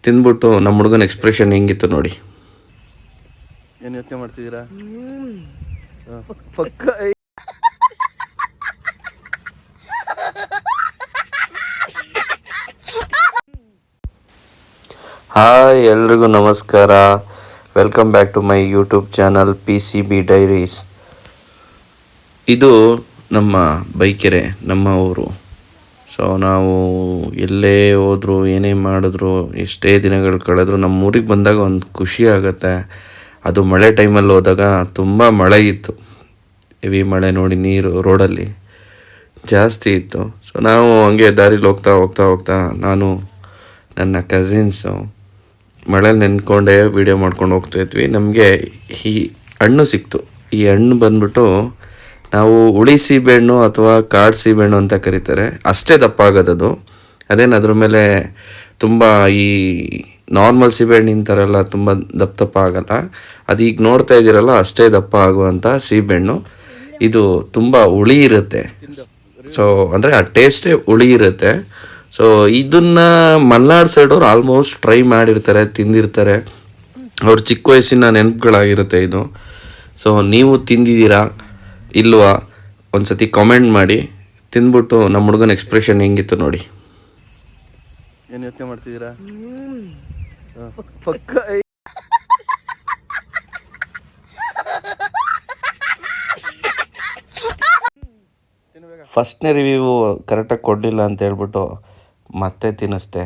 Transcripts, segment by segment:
ತಿಂದ್ಬಿಟ್ಟು ನಮ್ಮ ಹುಡುಗನ ಎಕ್ಸ್ಪ್ರೆಷನ್ ಹೆಂಗಿತ್ತು ನೋಡಿ. ಏನು ಯೋಚನೆ ಮಾಡ್ತಿದ್ದೀರಾ? ಪಕ್ಕ ಹಾಯ್, ಎಲ್ರಿಗೂ ನಮಸ್ಕಾರ. Welcome back to my YouTube channel PCB diaries. ಇದು ನಮ್ಮ ಬೈಕೆರೆ, ನಮ್ಮ ಊರು. ಸೊ ನಾವು ಎಲ್ಲೇ ಹೋದ್ರು, ಏನೇ ಮಾಡಿದ್ರು, ಎಷ್ಟೇ ದಿನಗಳು ಕಳೆದ್ರು ನಮ್ಮ ಊರಿಗೆ ಬಂದಾಗ ಒಂದು ಖುಷಿ ಆಗುತ್ತೆ. ಅದು ಮಳೆ ಟೈಮಲ್ಲಿ ಹೋದಾಗ ತುಂಬ ಮಳೆ ಇತ್ತು, ಹೆವಿ ಮಳೆ ನೋಡಿ, ನೀರು ರೋಡಲ್ಲಿ ಜಾಸ್ತಿ ಇತ್ತು. ಸೊ ನಾವು ಹಂಗೆ ದಾರಿಲಿ ಹೋಗ್ತಾ ನಾನು ನನ್ನ ಕಸಿನ್ಸು ಮಳೇಲಿ ನೆನ್ಕೊಂಡೇ ವೀಡಿಯೋ ಮಾಡ್ಕೊಂಡು ಹೋಗ್ತಾಯಿದ್ವಿ. ನಮಗೆ ಈ ಹಣ್ಣು ಸಿಕ್ತು. ಈ ಹಣ್ಣು ಬಂದ್ಬಿಟ್ಟು ನಾವು ಹುಳಿ ಸೀಬೆಹಣ್ಣು ಅಥವಾ ಕಾಡು ಸೀಬೆಹಣ್ಣು ಅಂತ ಕರೀತಾರೆ. ಅಷ್ಟೇ ದಪ್ಪ ಆಗೋದದು. ಅದೇನು ಅದ್ರ ಮೇಲೆ ತುಂಬ ಈ ನಾರ್ಮಲ್ ಸೀಬೆಹಣ್ಣಿನ ಥರ ಎಲ್ಲ ತುಂಬ ದಪ್ಪ ಆಗಲ್ಲ. ಅದೀಗ ನೋಡ್ತಾ ಇದ್ದೀರಲ್ಲ, ಅಷ್ಟೇ ದಪ್ಪ ಆಗುವಂಥ ಸೀಬೆಹಣ್ಣು. ಇದು ತುಂಬ ಹುಳಿ ಇರುತ್ತೆ. ಸೊ ಅಂದರೆ ಆ ಟೇಸ್ಟೇ ಹುಳಿ ಇರುತ್ತೆ. ಸೊ ಇದನ್ನು ಮಲೆನಾಡು ಸೈಡವ್ರು ಆಲ್ಮೋಸ್ಟ್ ಟ್ರೈ ಮಾಡಿರ್ತಾರೆ, ತಿಂದಿರ್ತಾರೆ. ಅವ್ರ ಚಿಕ್ಕ ವಯಸ್ಸಿನ ನೆನಪುಗಳಾಗಿರುತ್ತೆ ಇದು. ಸೊ ನೀವು ತಿಂದಿದ್ದೀರಾ ಇಲ್ವಾ ಒಂದು ಸತಿ ಕಾಮೆಂಟ್ ಮಾಡಿ. ತಿಂದ್ಬಿಟ್ಟು ನಮ್ಮ ಹುಡುಗನ ಎಕ್ಸ್ಪ್ರೆಷನ್ ಹೆಂಗಿತ್ತು ನೋಡಿ. ಏನು ಯೋಚನೆ ಮಾಡ್ತಿದ್ದೀರಾ? ಪಕ್ಕ ಫಸ್ಟ್ನೇ ರಿವ್ಯೂ ಕರೆಕ್ಟಾಗಿ ಕೊಡಲಿಲ್ಲ ಅಂತ ಹೇಳ್ಬಿಟ್ಟು ಮತ್ತೆ ತಿನ್ನಿಸ್ದೆ.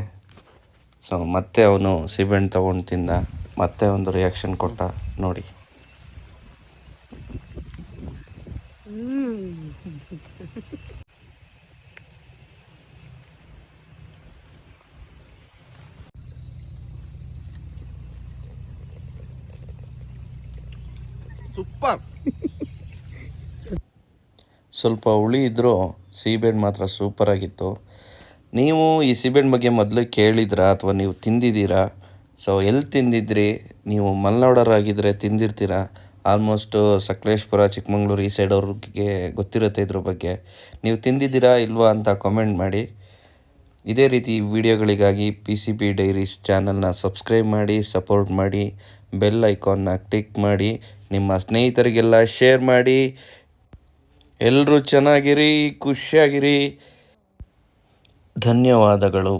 ಸೊ ಮತ್ತೆ ಅವನು ಸೀಬೆಹಣ್ಣು ತೊಗೊಂಡು ತಿಂದ, ಮತ್ತೆ ಒಂದು ರಿಯಾಕ್ಷನ್ ಕೊಟ್ಟ ನೋಡಿ. ಸೂಪರ್. ಸ್ವಲ್ಪ ಹುಳಿ ಇದ್ದರೂ ಸೀಬೆಹಣ್ಣು ಮಾತ್ರ ಸೂಪರಾಗಿತ್ತು. ನೀವು ಈ ಸೀಬೆಹಣ್ಣು ಬಗ್ಗೆ ಮೊದಲು ಕೇಳಿದ್ರಾ ಅಥವಾ ನೀವು ತಿಂದಿದ್ದೀರಾ? ಸೊ ಎಲ್ಲಿ ತಿಂದಿದ್ರಿ? ನೀವು ಮಲೆನಾಡೋರಾಗಿದ್ದರೆ ತಿಂದಿರ್ತೀರಾ. ಆಲ್ಮೋಸ್ಟು ಸಕಲೇಶ್ಪುರ, ಚಿಕ್ಕಮಂಗ್ಳೂರು ಈ ಸೈಡ್ ಅವ್ರಿಗೆ ಗೊತ್ತಿರುತ್ತೆ ಇದ್ರ ಬಗ್ಗೆ. ನೀವು ತಿಂದಿದ್ದೀರಾ ಇಲ್ವಾ ಅಂತ ಕಾಮೆಂಟ್ ಮಾಡಿ. ಇದೇ ರೀತಿ ವಿಡಿಯೋಗಳಿಗಾಗಿ PCB ಡೈರೀಸ್ ಚಾನಲ್ನ ಸಬ್ಸ್ಕ್ರೈಬ್ ಮಾಡಿ, ಸಪೋರ್ಟ್ ಮಾಡಿ, ಬೆಲ್ ಐಕಾನ್ನ ಕ್ಲಿಕ್ ಮಾಡಿ, ನಿಮ್ಮ ಸ್ನೇಹಿತರಿಗೆಲ್ಲ ಶೇರ್ ಮಾಡಿ. ಎಲ್ಲರೂ ಚೆನ್ನಾಗಿರಿ, ಖುಷಿಯಾಗಿರಿ. ಧನ್ಯವಾದಗಳು.